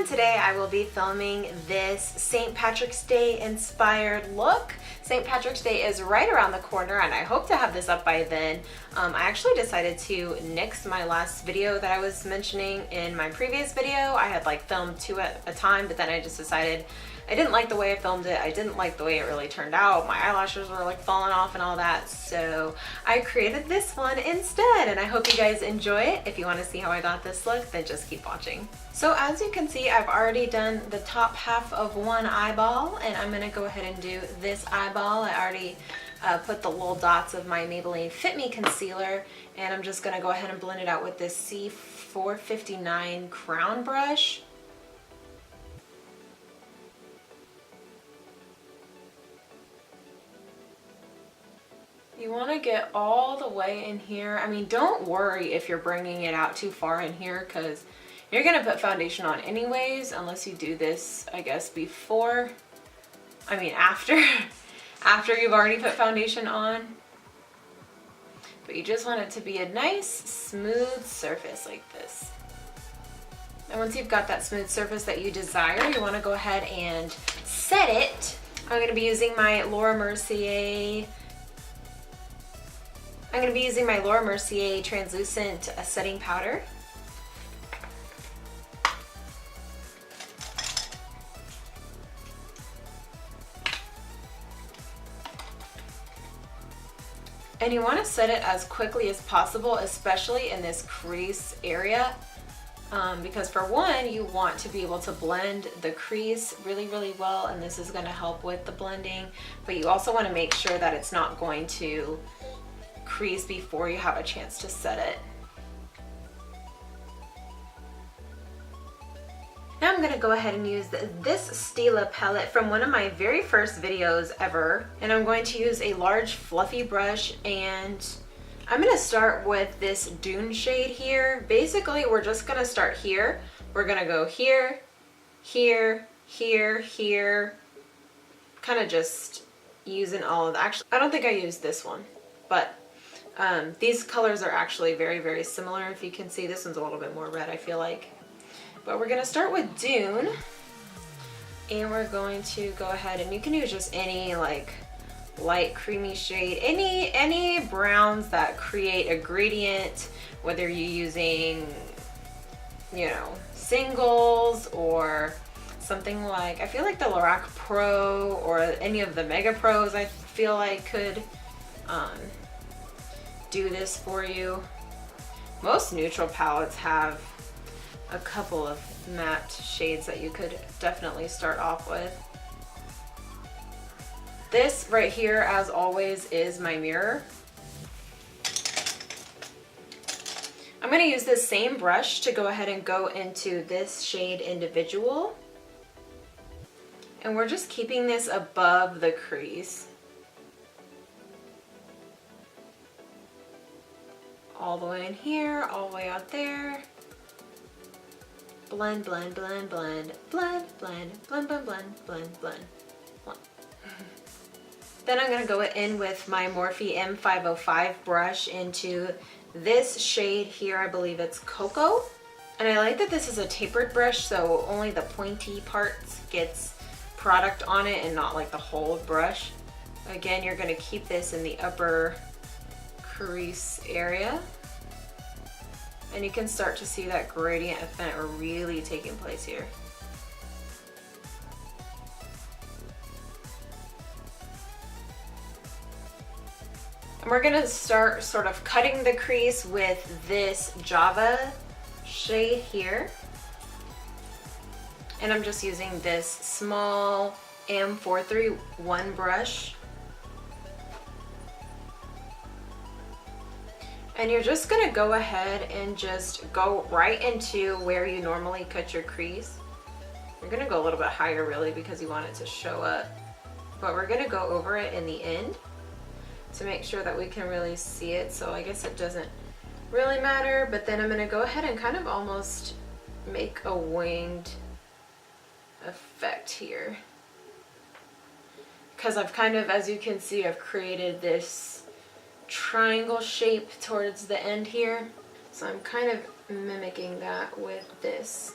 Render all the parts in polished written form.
today I will be filming this St. Patrick's Day inspired look. St. Patrick's Day is right around the corner and I hope to have this up by then. I actually decided to NYX my last video that I was mentioning in my previous video. I had like filmed 2 at a time, but then I just decided I didn't like the way I filmed it. I didn't like the way it really turned out. My eyelashes were like falling off and all that. So I created this one instead and I hope you guys enjoy it. If you want to see how I got this look, then just keep watching. So as you can see, I've already done the top half of one eyeball and I'm gonna go ahead and do this eyeball. I already put the little dots of my Maybelline Fit Me concealer and I'm just gonna go ahead and blend it out with this C459 crown brush. You want to get all the way in here. I mean, don't worry if you're bringing it out too far in here because you're going to put foundation on anyways, unless you do this, I guess, before, I mean, after you've already put foundation on. But you just want it to be a nice, smooth surface like this. And once you've got that smooth surface that you desire, you want to go ahead and set it. I'm going to be using my Laura Mercier translucent setting powder. And you want to set it as quickly as possible, especially in this crease area, because for one, you want to be able to blend the crease really, really well, and this is going to help with the blending, but you also want to make sure that it's not going to crease before you have a chance to set it. Now I'm going to go ahead and use this Stila palette from one of my very first videos ever, and I'm going to use a large fluffy brush, and I'm going to start with this Dune shade here. Basically, we're just going to start here. We're going to go here, here, here, here, kind of just using all of the, actually, I don't think I used this one, but these colors are actually very, very similar. If you can see, this one's a little bit more red, I feel like. But we're going to start with Dune. And we're going to go ahead and you can use just any like light creamy shade. Any browns that create a gradient, whether you're using, you know, singles or something like, I feel like the Lorac Pro or any of the Mega Pros I feel like could do this for you. Most neutral palettes have a couple of matte shades that you could definitely start off with. This right here, as always, is my mirror. I'm going to use this same brush to go ahead and go into this shade Individual. And we're just keeping this above the crease. All the way in here, all the way out there. Blend, blend, blend, blend, blend, blend, blend, blend, blend, blend, blend, blend. Then I'm going to go in with my Morphe M505 brush into this shade here. I believe it's Cocoa. And I like that this is a tapered brush, so only the pointy parts gets product on it and not like the whole brush. Again, you're going to keep this in the upper crease area. And you can start to see that gradient effect really taking place here. And we're going to start sort of cutting the crease with this Java shade here. And I'm just using this small M431 brush. And you're just going to go ahead and just go right into where you normally cut your crease. You're going to go a little bit higher really because you want it to show up. But we're going to go over it in the end to make sure that we can really see it. So I guess it doesn't really matter. But then I'm going to go ahead and kind of almost make a winged effect here. Because I've kind of, as you can see, I've created this triangle shape towards the end here. So I'm kind of mimicking that with this.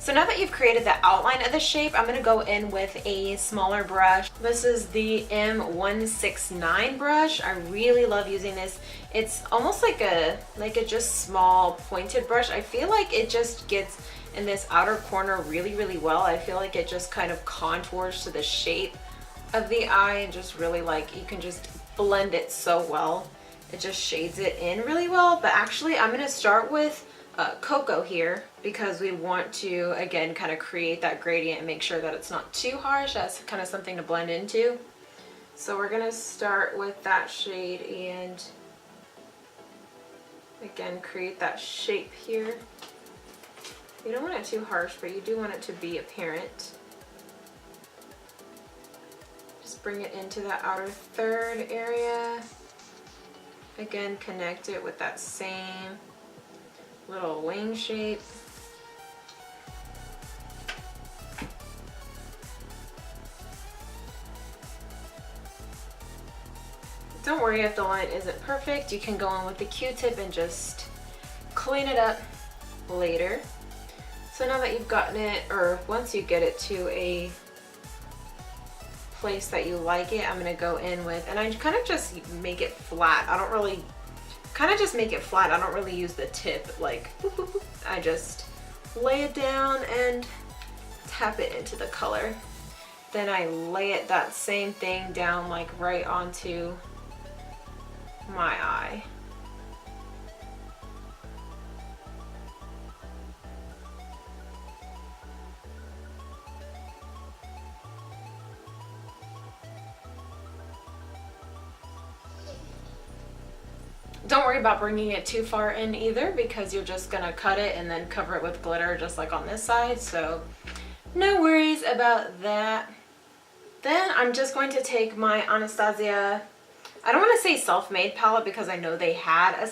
So now that you've created the outline of the shape, I'm going to go in with a smaller brush. This is the M169 brush. I really love using this. It's almost like a just small pointed brush. I feel like it just gets in this outer corner really, really well. I feel like it just kind of contours to the shape of the eye and just really like, you can just blend it so well. It just shades it in really well. But actually I'm going to start with cocoa here because we want to again kind of create that gradient and make sure that it's not too harsh. That's kind of something to blend into. So we're going to start with that shade and again create that shape here. You don't want it too harsh, but you do want it to be apparent. Just bring it into that outer third area. Again, connect it with that same little wing shape. Don't worry if the line isn't perfect. You can go in with the Q-tip and just clean it up later. So now that you've gotten it, or once you get it to a place that you like it, I'm going to go in with, and I kind of just make it flat. I don't really, kind of just make it flat. I don't really use the tip, like, I just lay it down and tap it into the color. Then I lay it, that same thing down, like right onto my eye. Don't worry about bringing it too far in either because you're just gonna cut it and then cover it with glitter just like on this side, so no worries about that. Then I'm just going to take my Anastasia, I don't want to say self-made palette because I know they had a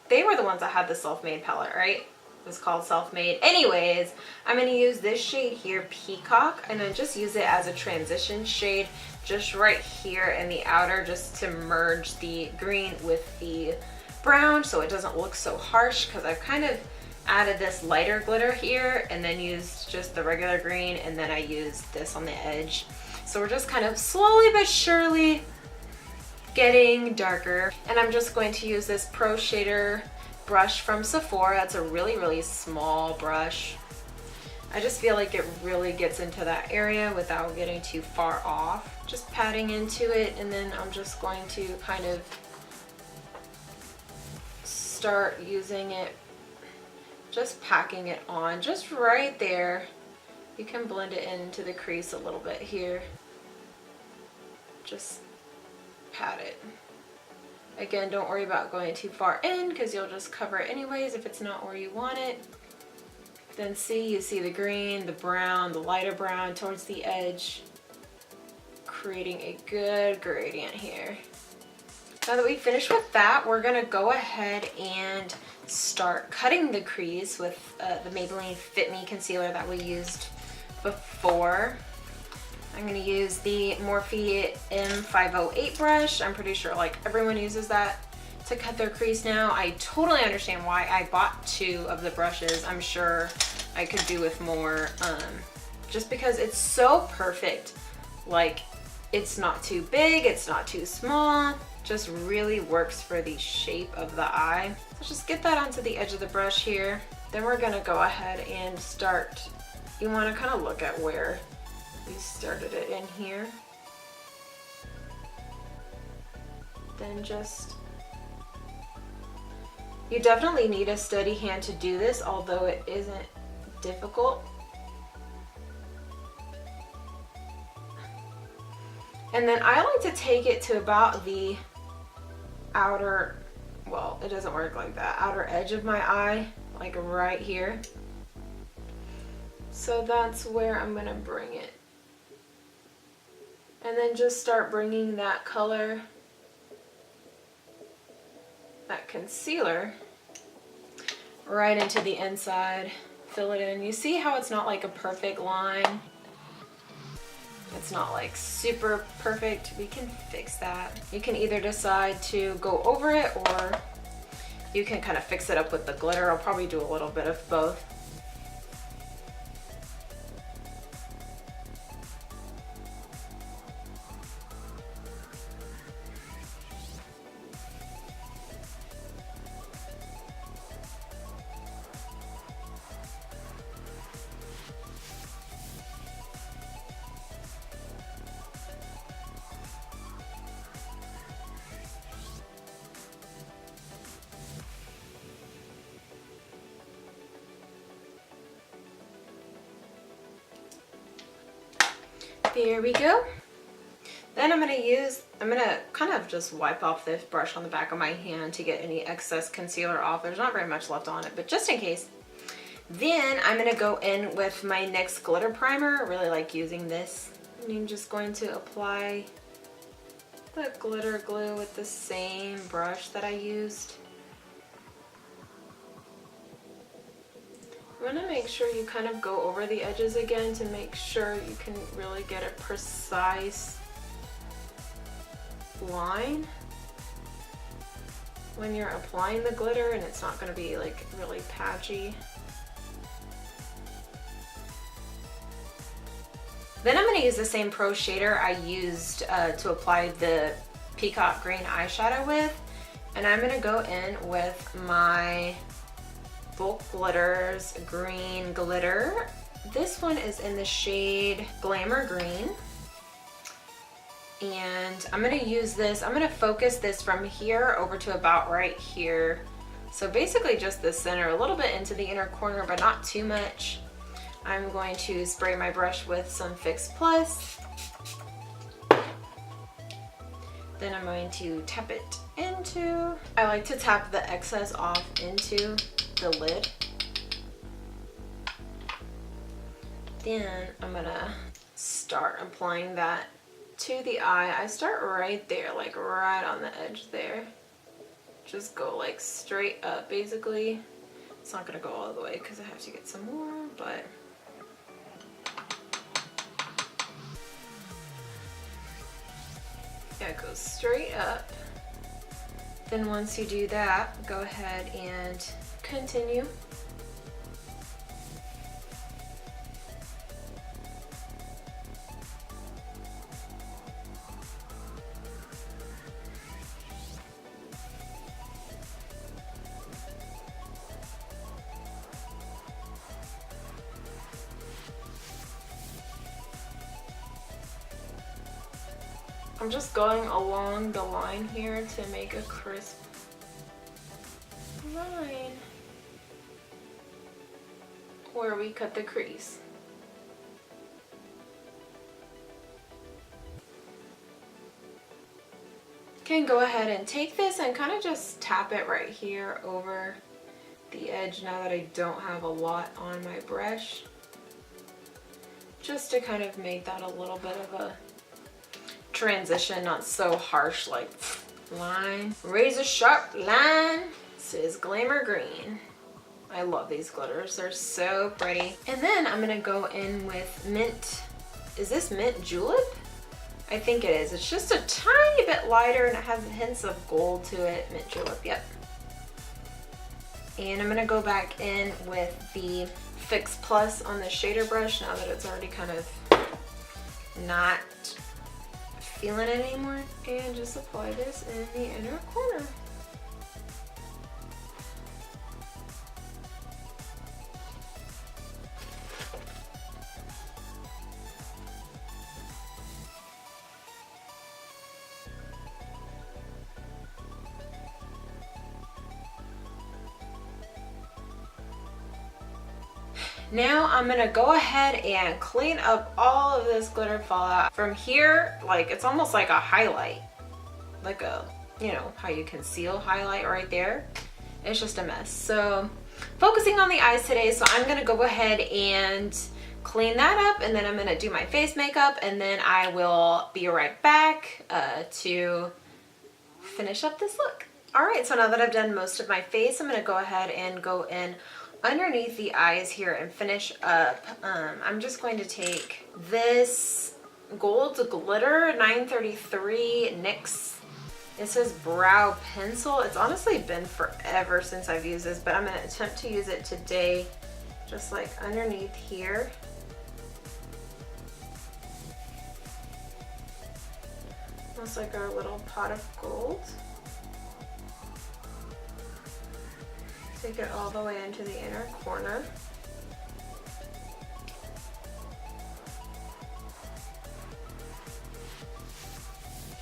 they were the ones that had the self-made palette, right? It was called self-made. Anyways, I'm going to use this shade here, Peacock, and then just use it as a transition shade just right here in the outer, just to merge the green with the brown so it doesn't look so harsh, because I've kind of added this lighter glitter here and then used just the regular green, and then I used this on the edge. So we're just kind of slowly but surely getting darker. And I'm just going to use this Pro Shader brush from Sephora. It's a really, really small brush. I just feel like it really gets into that area without getting too far off. Just patting into it, and then I'm just going to kind of start using it, just packing it on just right there. You can blend it into the crease a little bit here. Just pat it. Again, don't worry about going too far in because you'll just cover it anyways if it's not where you want it. Then you see the green, the brown, the lighter brown towards the edge, creating a good gradient here. Now that we've finished with that, we're gonna go ahead and start cutting the crease with the Maybelline Fit Me concealer that we used before. I'm gonna use the Morphe M508 brush. I'm pretty sure like everyone uses that to cut their crease now. I totally understand why I bought 2 of the brushes. I'm sure I could do with more, just because it's so perfect. Like, it's not too big, it's not too small, just really works for the shape of the eye. So just get that onto the edge of the brush here. Then we're gonna go ahead and start, you wanna kind of look at where we started it in here. Then you definitely need a steady hand to do this, although it isn't difficult. And then I like to take it to about the outer, well, it doesn't work like that, outer edge of my eye, like right here. So that's where I'm gonna bring it. And then just start bringing that color, that concealer, right into the inside. Fill it in. You see how it's not like a perfect line? It's not like super perfect. We can fix that. You can either decide to go over it, or you can kind of fix it up with the glitter. I'll probably do a little bit of both. There we go. Then I'm gonna kind of just wipe off this brush on the back of my hand to get any excess concealer off. There's not very much left on it, but just in case. Then I'm gonna go in with my NYX glitter primer. I really like using this. And I'm just going to apply the glitter glue with the same brush that I used. I'm gonna make sure you kind of go over the edges again to make sure you can really get a precise line when you're applying the glitter, and it's not going to be like really patchy. Then I'm going to use the same pro shader I used to apply the peacock green eyeshadow with, and I'm going to go in with my Bulk Glitters green glitter. This one is in the shade Glamour Green. And I'm going to use this, I'm going to focus this from here over to about right here. So basically just the center, a little bit into the inner corner, but not too much. I'm going to spray my brush with some Fix Plus. Then I'm going to tap it into, I like to tap the excess off into the lid. Then I'm going to start applying that to the eye. I start right there, like right on the edge there. Just go like straight up basically. It's not gonna go all the way because I have to get some more, but yeah, it goes straight up. Then once you do that, go ahead and continue. I'm just going along the line here to make a crisp line where we cut the crease. Can go ahead and take this and kind of just tap it right here over the edge now that I don't have a lot on my brush, just to kind of make that a little bit of a transition, not so harsh like line. Razor sharp line. This is Glamour Green. I love these glitters, they're so pretty. And then I'm gonna go in with Mint, is this Mint Julep? I think it is. It's just a tiny bit lighter and it has hints of gold to it. Mint Julep, yep. And I'm gonna go back in with the Fix Plus on the shader brush now that it's already kind of not feeling it anymore, and just apply this in the inner corner. Now I'm gonna go ahead and clean up all of this glitter fallout. From here, like it's almost like a highlight, like a, you know, how you conceal highlight right there. It's just a mess. So focusing on the eyes today, so I'm gonna go ahead and clean that up, and then I'm gonna do my face makeup, and then I will be right back to finish up this look. All right, so now that I've done most of my face, I'm gonna go ahead and go in underneath the eyes here and finish up. I'm just going to take this gold glitter 933 NYX. It says brow pencil. It's honestly been forever since I've used this, but I'm going to attempt to use it today, just like underneath here. Almost like our little pot of gold. Take it all the way into the inner corner.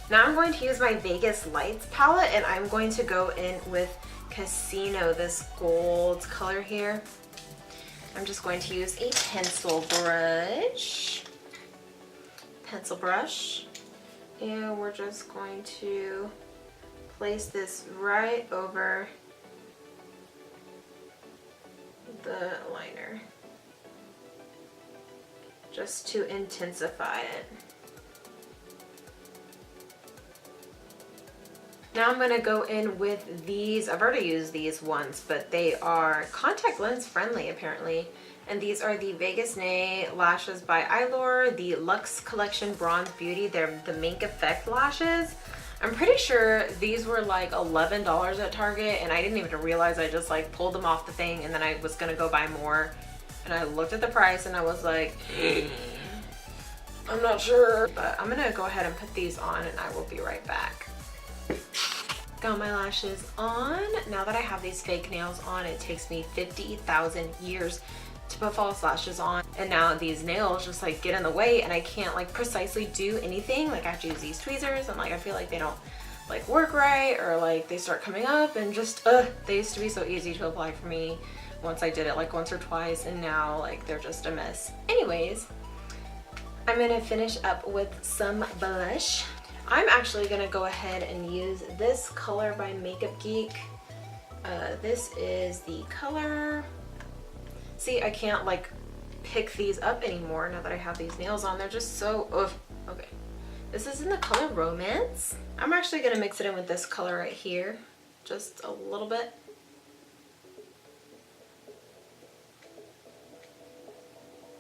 Now I'm going to use my Vegas Lights palette, and I'm going to go in with Casino, this gold color here. I'm just going to use a pencil brush. pencil brush, and we're just going to place this right over the liner just to intensify it. Now I'm gonna go in with these. I've already used these once, but they are contact lens friendly apparently. And these are the Vegas Nay lashes by Eylure, the Luxe Collection Bronze Beauty. They're the Mink Effect lashes. I'm pretty sure these were like $11 at Target, and I didn't even realize. I just like pulled them off the thing, and then I was gonna go buy more. And I looked at the price and I was like, I'm not sure. But I'm gonna go ahead and put these on and I will be right back. Got my lashes on. Now that I have these fake nails on, it takes me 50,000 years to put false lashes on, and now these nails just like get in the way and I can't like precisely do anything. Like I have to use these tweezers and like I feel like they don't like work right, or like they start coming up, and just they used to be so easy to apply for me once I did it like once or twice, and now like they're just a mess. Anyways, I'm gonna finish up with some blush. I'm actually gonna go ahead and use this color by Makeup Geek. This is the color. See, I can't like pick these up anymore now that I have these nails on. They're just so, okay. This is in the color Romance. I'm actually gonna mix it in with this color right here, just a little bit.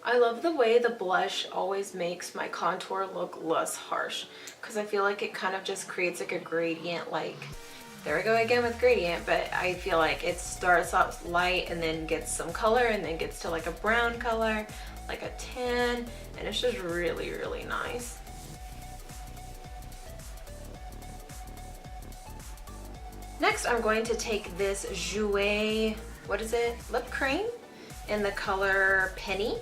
I love the way the blush always makes my contour look less harsh, because I feel like it kind of just creates like a gradient. Like, there we go again with gradient, but I feel like it starts off light and then gets some color and then gets to like a brown color, like a tan, and it's just really, really nice. Next, I'm going to take this Jouer, what is it? Lip Cream in the color Penny.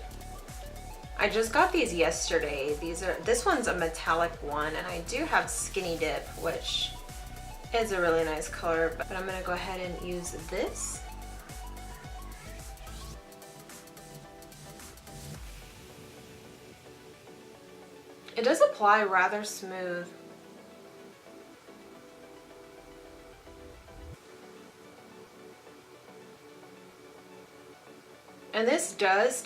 I just got these yesterday. This one's a metallic one, and I do have Skinny Dip, which is a really nice color, but I'm gonna go ahead and use this. It does apply rather smooth. And this does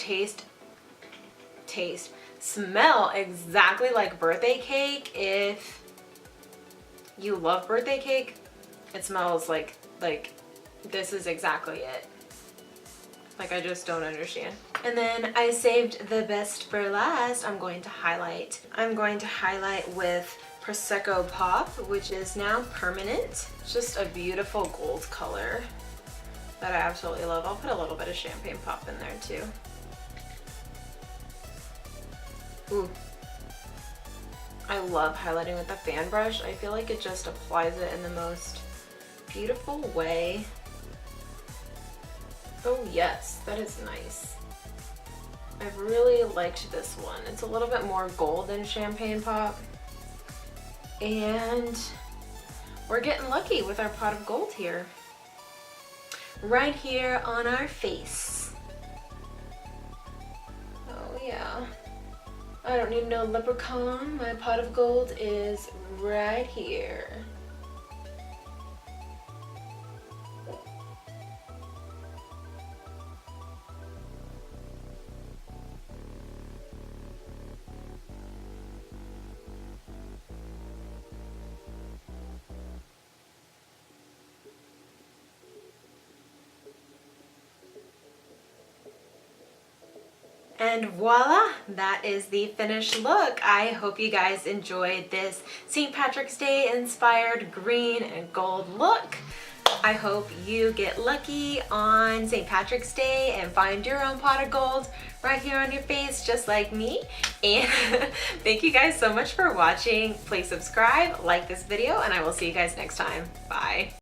smell exactly like birthday cake. If you love birthday cake, it smells like this is exactly it. Like, I just don't understand. And then I saved the best for last. I'm going to highlight with Prosecco Pop, which is now permanent. It's just a beautiful gold color that I absolutely love. I'll put a little bit of Champagne Pop in there too. Ooh. I love highlighting with a fan brush. I feel like it just applies it in the most beautiful way. Oh yes, that is nice. I've really liked this one. It's a little bit more gold than Champagne Pop. And we're getting lucky with our pot of gold here. Right here on our face. Oh yeah. I don't need no leprechaun. My pot of gold is right here. And voila, that is the finished look. I hope you guys enjoyed this St. Patrick's Day inspired green and gold look. I hope you get lucky on St. Patrick's Day and find your own pot of gold right here on your face, just like me. And thank you guys so much for watching. Please subscribe, like this video, and I will see you guys next time. Bye.